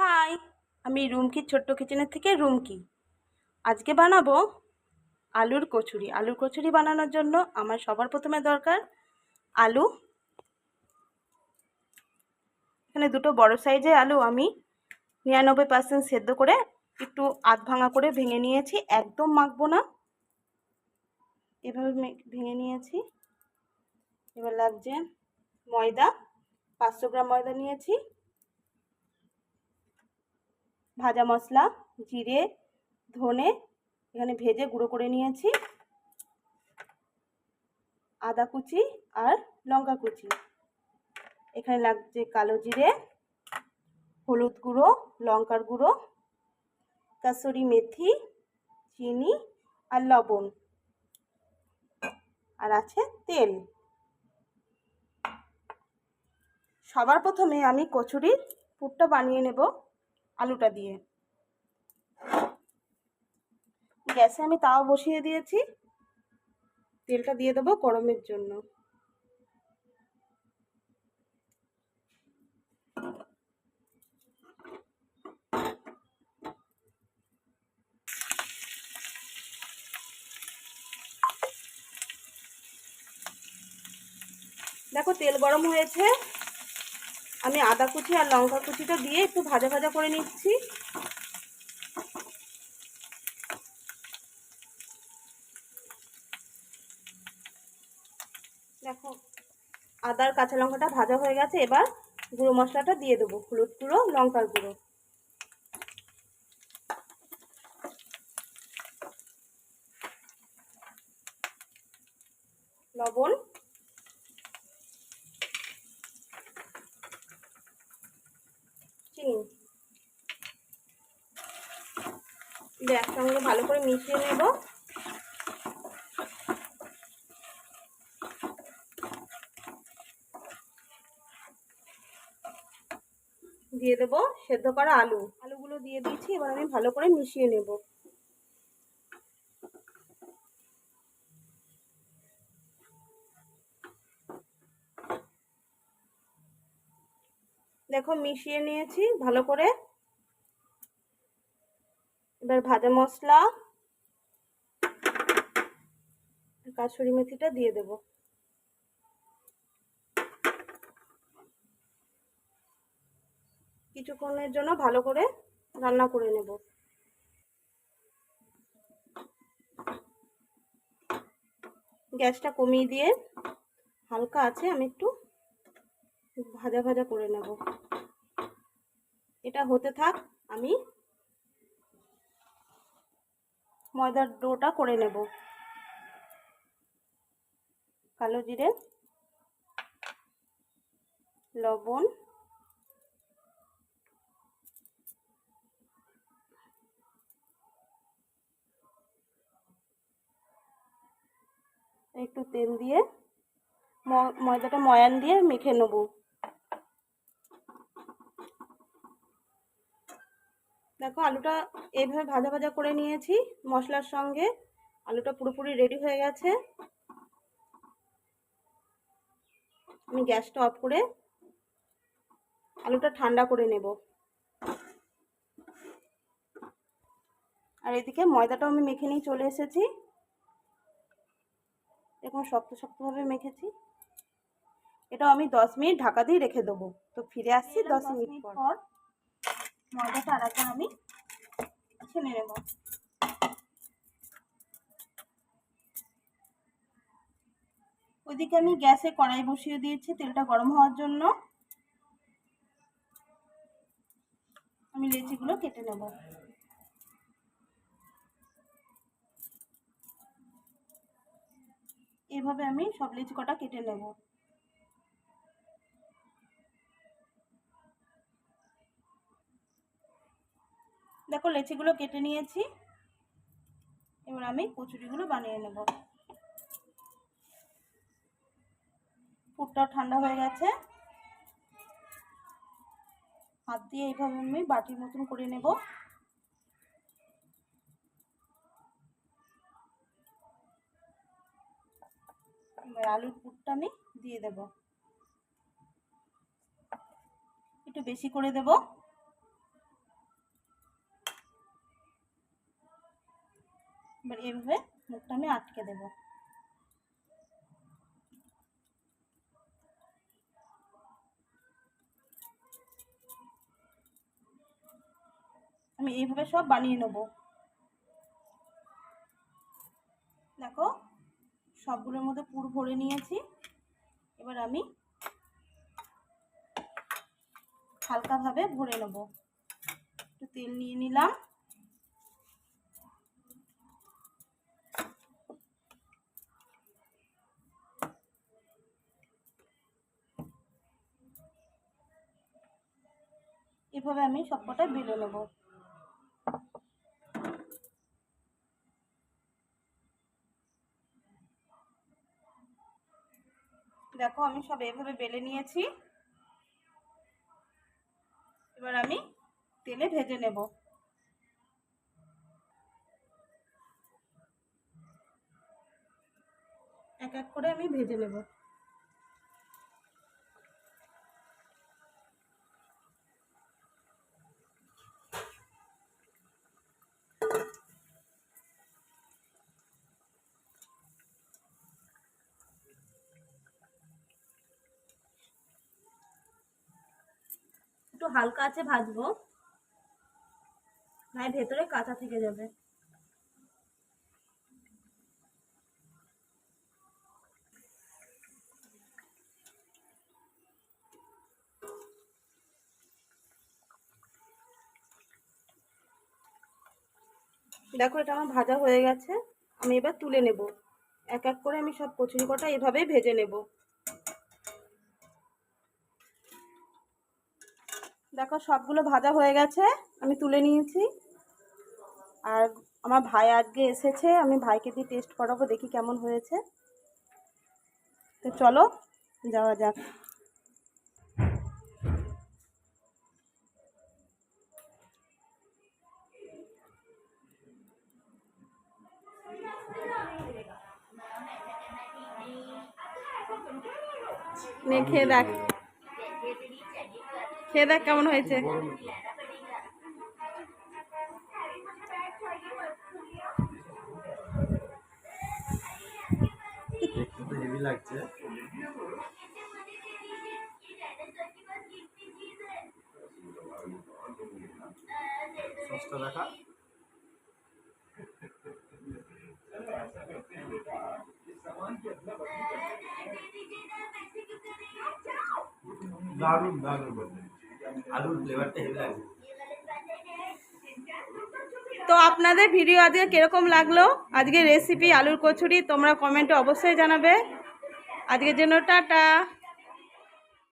High, আমি রুমকির ছোট্ট কিচেনের থেকে রুমকি। আজকে বানাবো আলুর কচুরি। আলুর কচুরি বানানোর জন্য আমার সবার প্রথমে দরকার আলু। এখানে দুটো বড় সাইজের আলু আমি 99% সেদ্ধ করে একটু আধ ভাঙা করে ভেঙে নিয়েছি। একদম মাখবো না, এভাবে ভেঙে নিয়েছি। এবার লাগছে ময়দা, 500 গ্রাম ময়দা নিয়েছি। ভাজা মশলা, জিরে, ধনে এখানে ভেজে গুঁড়ো করে নিয়েছি। আদা কুচি আর লঙ্কা কুচি। এখানে লাগছে কালো জিরে, হলুদ গুঁড়ো, লঙ্কার গুঁড়ো, কাসুরি মেথি, চিনি আর লবণ, আর আছে তেল। সবার প্রথমে আমি কচুরির পুরটা বানিয়ে নেব আলুটা দিয়ে। গ্যাসে আমি তাওয়া বসিয়ে দিয়েছি, তেলটা দিয়ে দেবো গরমের জন্য। দেখো তেল গরম হয়েছে, আমি আদা কুচি আর লঙ্কা কুচিটা দিয়ে একটু ভাজা ভাজা করে নিচ্ছি। দেখো আদার কাঁচা লঙ্কাটা ভাজা হয়ে গেছে। এবার গুঁড়ো মশলাটা দিয়ে দেবো, হলুদ গুঁড়ো, লঙ্কার গুঁড়ো, লবণ, চিনি। একসঙ্গে ভালো করে মিশিয়ে নেব। দিয়ে দেবো সেদ্ধ করা আলুগুলো দিয়ে দিয়েছি। এবার আমি ভালো করে মিশিয়ে নেব। দেখো মিশিয়ে নিয়েছি ভালো করে। এবার ভাজা মশলা, কাসুরি মেথিটা দিয়ে দেব। কিছুক্ষণের জন্য ভালো করে রান্না করে নেব। গ্যাসটা কমিয়ে দিয়ে হালকা আছে আমি একটু ভাজা ভাজা করে নেব। এটা হতে থাক, আমি ময়দার ডোটা করে নেব। কালো জিরে, লবণ, একটু তেল দিয়ে ময়দাটা ময়ান দিয়ে মেখে নেব। দেখো আলুটা এইভাবে ভাজা ভাজা করে নিয়েছি মশলার সঙ্গে। আলুটা পুরোপুরি রেডি হয়ে গেছে। আমি গ্যাসটা অফ করে আলুটা ঠান্ডা করে নেব। আর এদিকে ময়দাটাও আমি মেখে নিয়ে চলে এসেছি। এরকম শক্ত শক্তভাবে মেখেছি। এটাও আমি 10 মিনিট ঢাকা দিয়ে রেখে দেবো। তো ফিরে আসছি 10 মিনিট পর। ময়দাটা আর একবার আমি ছেনে নেব। ওইদিকে আমি গ্যাসে কড়াই বসিয়ে দিয়েছি তেলটা গরম হওয়ার জন্য। আমি লেচিগুলো কেটে নেব। এইভাবে আমি সব লেচি কটা কেটে নেব। দেখো লেচিগুলো কেটে নিয়েছি। এবার আমি কচুরিগুলো বানিয়ে নেব। পুরটাও ঠান্ডা হয়ে গেছে। হাত দিয়ে এইভাবে আমি বাটির মতন করে নেব। এবার আলুর পুরটা আমি দিয়ে দেব, একটু বেশি করে দেব। এবার এইভাবে মুখটা আমি আটকে দেব। আমি এইভাবে সব বানিয়ে নেব। দেখো সবগুলোর মধ্যে পুর ভরে নিয়েছি। এবার আমি হালকাভাবে ভরে নেব। একটু তেল নিয়ে নিলাম। এভাবে আমি সবকটা বেলে নেব। দেখো আমি সব এভাবে বেলে নিয়েছি। এবার আমি তেলে ভেজে নেব। এক এক করে আমি ভেজে নেব। একটু হালকা আছে ভাজবো, না ভেতরে কাঁচা থেকে যাবে। দেখো এটা আমার ভাজা হয়ে গেছে। আমি এবার তুলে নেব। এক এক করে আমি সব কচুরি কটা এভাবেই ভেজে নেব। দেখো সবগুলো ভাজা হয়ে গেছে, আমি তুলে নিয়েছি। আর আমার ভাই আজকে এসেছে, আমি ভাইকে দিয়ে টেস্ট করাবো, দেখি কেমন হয়েছে। তো চলো যাওয়া যাক। নে খেয়ে দেখ, খেয়ে দেখ কেমন হয়েছে। হেভি লাগছে। সসটা দেখা। দারুণ দারুণ, আলুর ফ্লেভারটা হেভি লাগছে। তো আপনাদের ভিডিও আজকে কিরকম লাগলো, আজকে রেসিপি আলুর কচুরি, তোমরা কমেন্টে অবশ্যই জানাবে। আজকের জন্য টাটা।